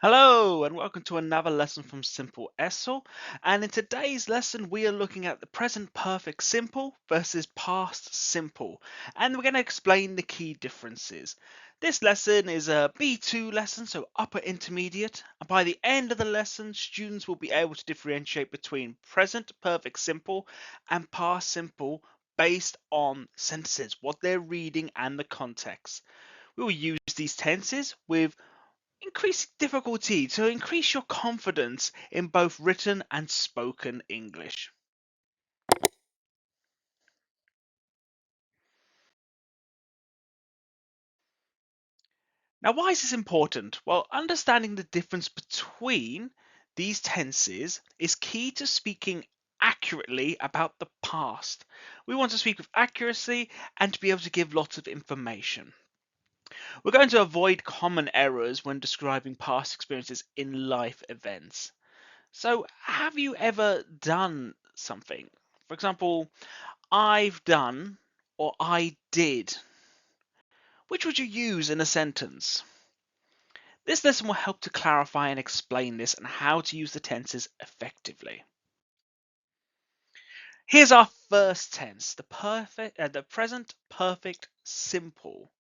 Hello and welcome to another lesson from Simple-ESL. And in today's lesson, we are looking at the present perfect simple versus past simple. And we're going to explain the key differences. This lesson is a B2 lesson, so upper intermediate. And by the end of the lesson, students will be able to differentiate between present perfect simple and past simple based on sentences, what they're reading and the context. We will use these tenses with increase difficulty to increase your confidence in both written and spoken English. Now, why is this important? Well, understanding the difference between these tenses is key to speaking accurately about the past. We want to speak with accuracy and to be able to give lots of information. We're going to avoid common errors when describing past experiences in life events. So, have you ever done something? For example, I've done or I did. Which would you use in a sentence? This lesson will help to clarify and explain this and how to use the tenses effectively. Here's our first tense, the present perfect simple.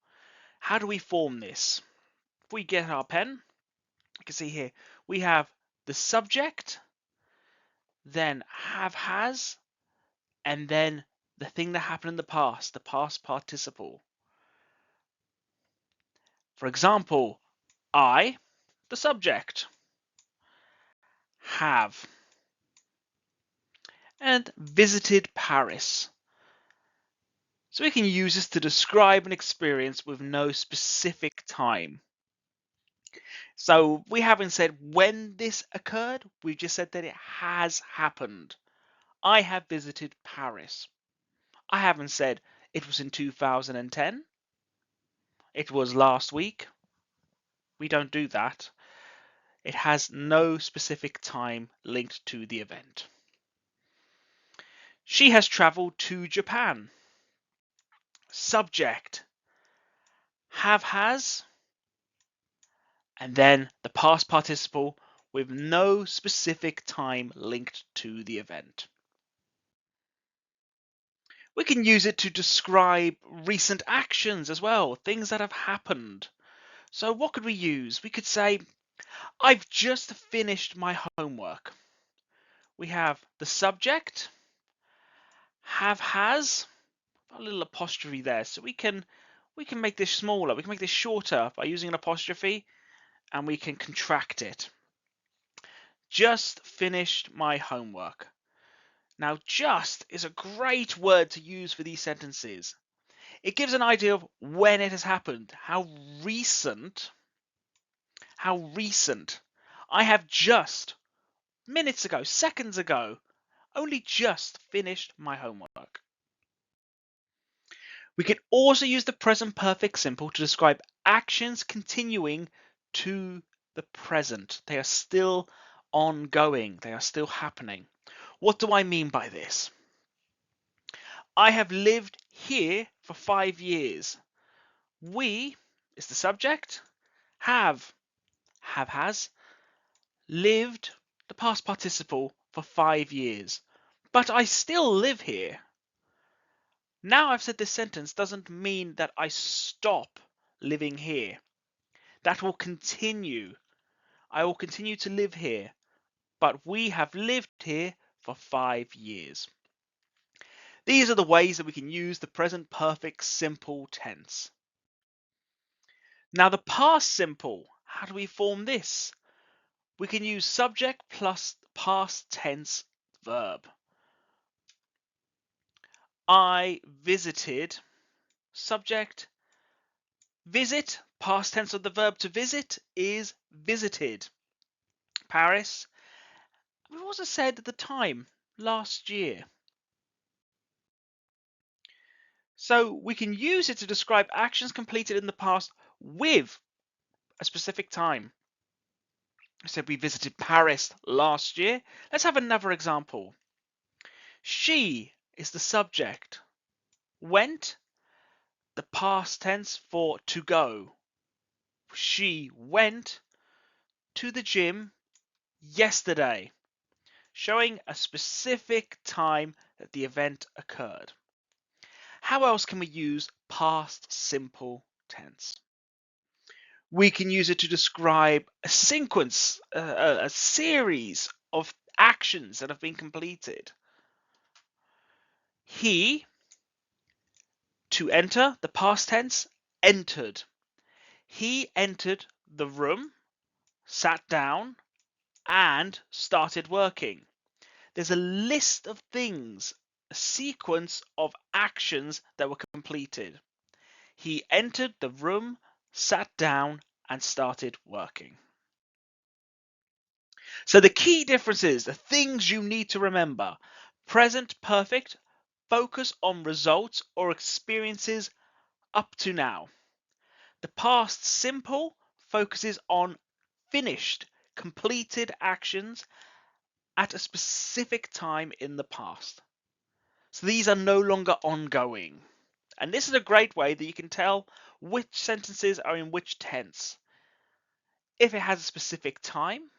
How do we form this? If we get our pen, you can see here we have the subject, then have has, and then the thing that happened in the past participle. For example, I, the subject, have, and visited Paris. So we can use this to describe an experience with no specific time. So we haven't said when this occurred, we just said that it has happened. I have visited Paris. I haven't said it was in 2010. It was last week. We don't do that. It has no specific time linked to the event. She has traveled to Japan. Subject, have has, and then the past participle with no specific time linked to the event. We can use it to describe recent actions as well, things that have happened. So what could we use? We could say, I've just finished my homework. We have the subject, have has, a little apostrophe there. So we can make this smaller. We can make this shorter by using an apostrophe, and we can contract it. Just finished my homework. Now, just is a great word to use for these sentences. It gives an idea of when it has happened, how recent. How recent. I have just, minutes ago, seconds ago, only just finished my homework. We can also use the present perfect simple to describe actions continuing to the present. They are still ongoing. They are still happening. What do I mean by this? I have lived here for 5 years. We is the subject. Have has, lived, the past participle, for 5 years. But I still live here. Now I've said this sentence doesn't mean that I stop living here. That will continue. I will continue to live here. But we have lived here for 5 years. These are the ways that we can use the present perfect simple tense. Now the past simple, how do we form this? We can use subject plus past tense verb. I visited, subject, visit, past tense of the verb to visit is visited. Paris, we've also said at the time, last year. So we can use it to describe actions completed in the past with a specific time. I said we visited Paris last year. Let's have another example. She is the subject. Went, the past tense for to go. She went to the gym yesterday, showing a specific time that the event occurred. How else can we use past simple tense? We can use it to describe a sequence, a series of actions that have been completed. He, to enter, the past tense, entered. He entered the room, sat down, and started working. There's a list of things, a sequence of actions that were completed. He entered the room, sat down, and started working. So the key differences, the things you need to remember. Present perfect, focus on results or experiences up to now. The past simple focuses on finished, completed actions at a specific time in the past. So these are no longer ongoing. And this is a great way that you can tell which sentences are in which tense. If it has a specific time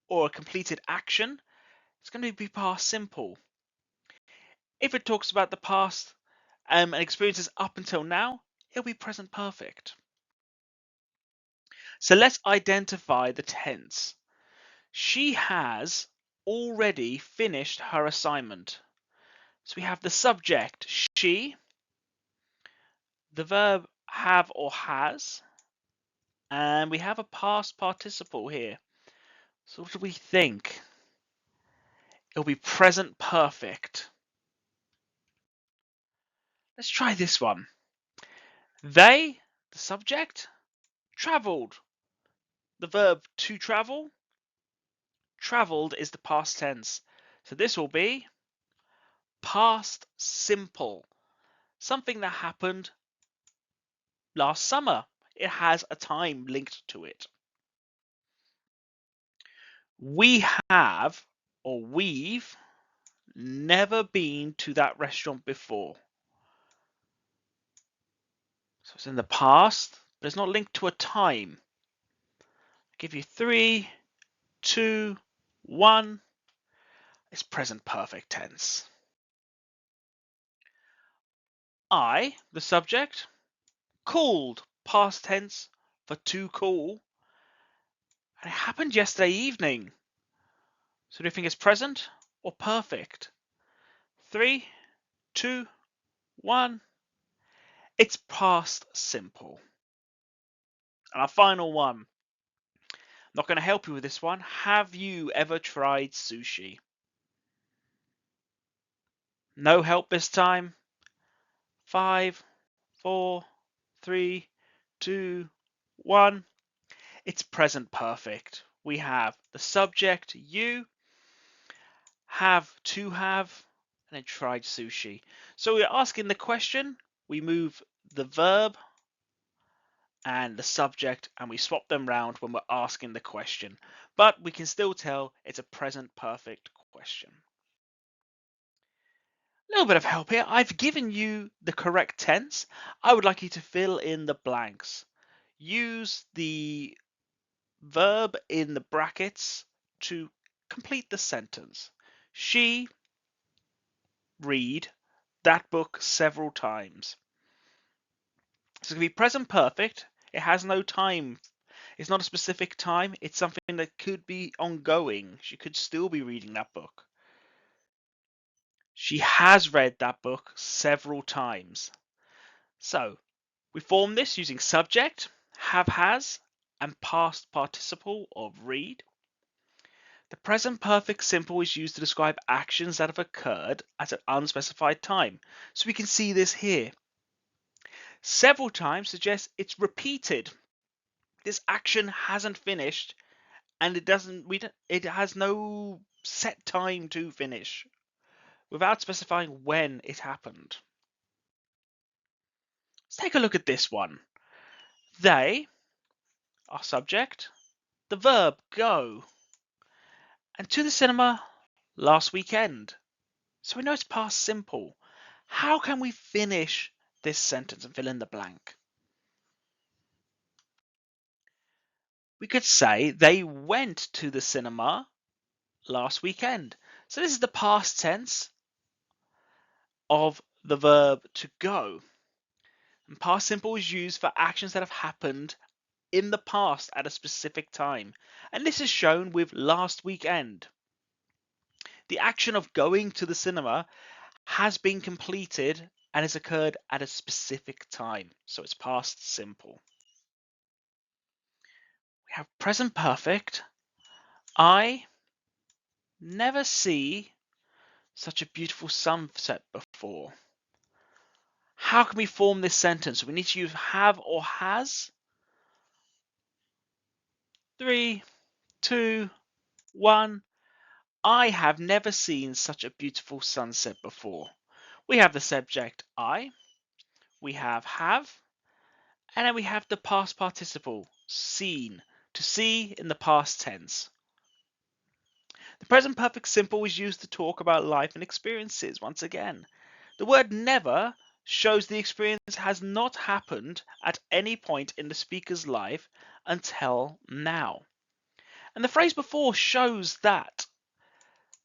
or a completed action, it's going to be past simple. If it talks about the past and experiences up until now, it'll be present perfect. So let's identify the tense. She has already finished her assignment. So we have the subject, she, the verb have or has, and we have a past participle here. So what do we think? It'll be present perfect. Let's try this one. They, the subject, traveled. The verb to travel, traveled is the past tense. So this will be past simple. Something that happened last summer. It has a time linked to it. We have, or we've, never been to that restaurant before. So it's in the past, but it's not linked to a time. I'll give you 3, 2, 1. It's present perfect tense. I, the subject, called, past tense for to call. And it happened yesterday evening. So do you think it's present or perfect? 3, 2, 1. It's past simple. And our final one. I'm not going to help you with this one. Have you ever tried sushi? No help this time. 5, 4, 3, 2, 1. It's present perfect. We have the subject, you, have to have, and then tried sushi. So we're asking the question, we move the verb and the subject and we swap them round when we're asking the question. But we can still tell it's a present perfect question. A little bit of help here. I've given you the correct tense. I would like you to fill in the blanks. Use the verb in the brackets to complete the sentence. She read that book several times. So it's going to be present perfect. It has no time. It's not a specific time. It's something that could be ongoing. She could still be reading that book. She has read that book several times. So we form this using subject, have, has, and past participle of read. The present perfect simple is used to describe actions that have occurred at an unspecified time. So we can see this here. Several times suggests it's repeated. This action hasn't finished and it has no set time to finish without specifying when it happened. Let's take a look at this one. They are subject, the verb go, and to the cinema last weekend. So we know it's past simple. How can we finish this sentence and fill in the blank? We could say they went to the cinema last weekend. So this is the past tense of the verb to go. And past simple is used for actions that have happened in the past at a specific time. And this is shown with last weekend. The action of going to the cinema has been completed and has occurred at a specific time. So it's past simple. We have present perfect. I never see such a beautiful sunset before. How can we form this sentence? We need to use have or has. 3, 2, 1. I have never seen such a beautiful sunset before. We have the subject I, we have, and then we have the past participle seen, to see in the past tense. The present perfect simple is used to talk about life and experiences once again. The word never shows the experience has not happened at any point in the speaker's life until now. And the phrase before shows that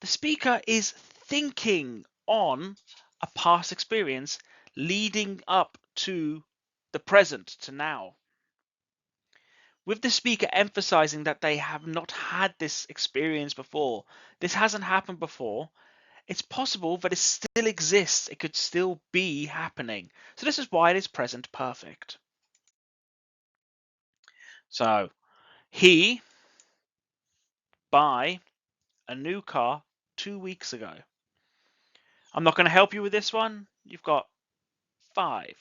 the speaker is thinking on a past experience leading up to the present, to now. With the speaker emphasizing that they have not had this experience before, this hasn't happened before, it's possible that it still exists. It could still be happening. So this is why it is present perfect. So he buy a new car 2 weeks ago. I'm not going to help you with this one. You've got 5,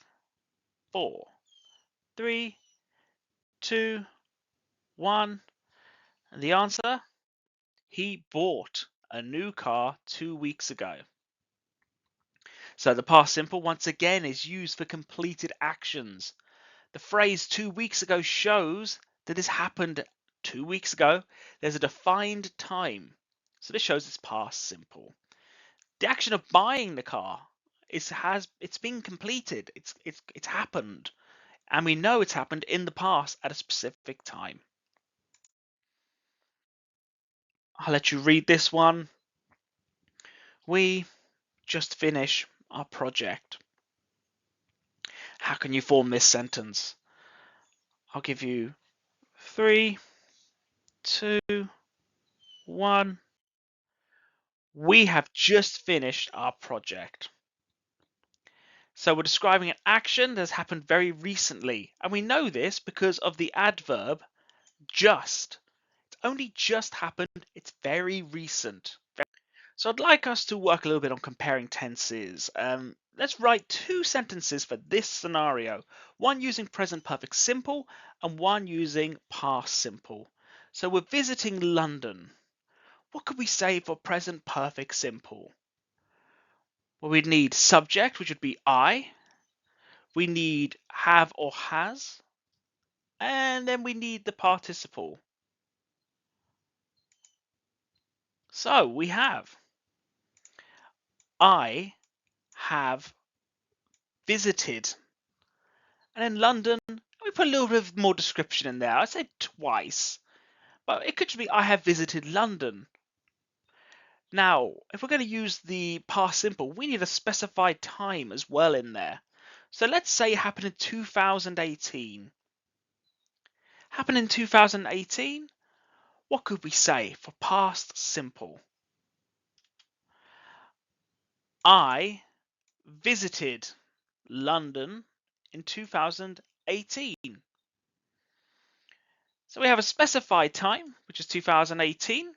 4, 3, 2, 1. And the answer, he bought a new car 2 weeks ago. So the past simple once again is used for completed actions. The phrase 2 weeks ago shows that this happened 2 weeks ago. There's a defined time. So this shows it's past simple. The action of buying the car it's been completed. It's happened. And we know it's happened in the past at a specific time. I'll let you read this one. We just finished our project. How can you form this sentence? I'll give you 3, 2, 1. We have just finished our project. So we're describing an action that has happened very recently. And we know this because of the adverb just. It's only just happened. It's very recent. So I'd like us to work a little bit on comparing tenses. Let's write 2 sentences for this scenario. One using present perfect simple and one using past simple. So we're visiting London. What could we say for present perfect simple? Well, we'd need subject, which would be I. We need have or has. And then we need the participle. So we have I have visited. And in London, we put a little bit more description in there. I said twice. But it could just be I have visited London. Now, if we're going to use the past simple, we need a specified time as well in there. So let's say it happened in 2018. Happened in 2018? What could we say for past simple? I visited London in 2018. So we have a specified time, which is 2018.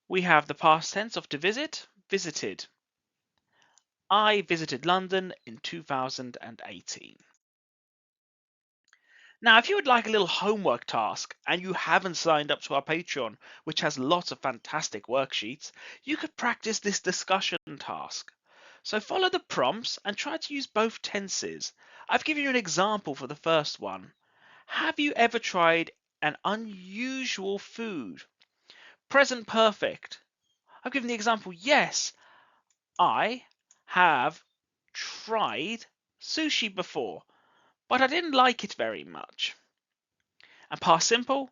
We have the past tense of to visit, visited. I visited London in 2018. Now, if you would like a little homework task and you haven't signed up to our Patreon, which has lots of fantastic worksheets, you could practice this discussion task. So follow the prompts and try to use both tenses. I've given you an example for the first one. Have you ever tried an unusual food? Present perfect. I've given the example, yes, I have tried sushi before, but I didn't like it very much. And past simple,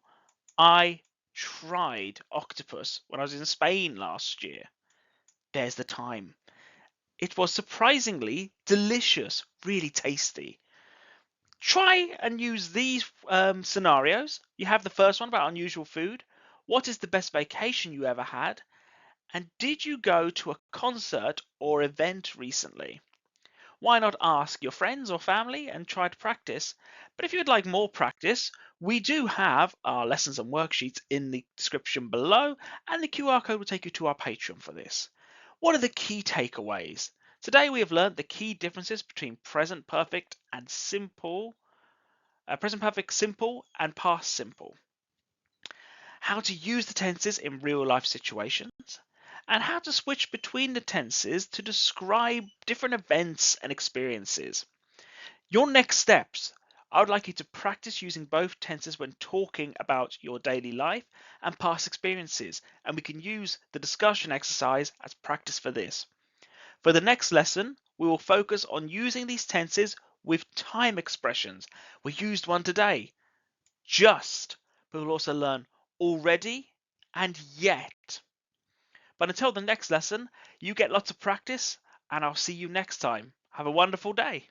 I tried octopus when I was in Spain last year. There's the time. It was surprisingly delicious, really tasty. Try and use these scenarios. You have the first one about unusual food. What is the best vacation you ever had? And did you go to a concert or event recently? Why not ask your friends or family and try to practice? But if you'd like more practice, we do have our lessons and worksheets in the description below, and the QR code will take you to our Patreon for this. What are the key takeaways? Today we have learned the key differences between present perfect and simple, present perfect simple and past simple, how to use the tenses in real life situations, and how to switch between the tenses to describe different events and experiences. Your next steps. I would like you to practice using both tenses when talking about your daily life and past experiences, and we can use the discussion exercise as practice for this. For the next lesson, we will focus on using these tenses with time expressions. We used one today, just, but we'll also learn already and yet. But until the next lesson, you get lots of practice, and I'll see you next time. Have a wonderful day.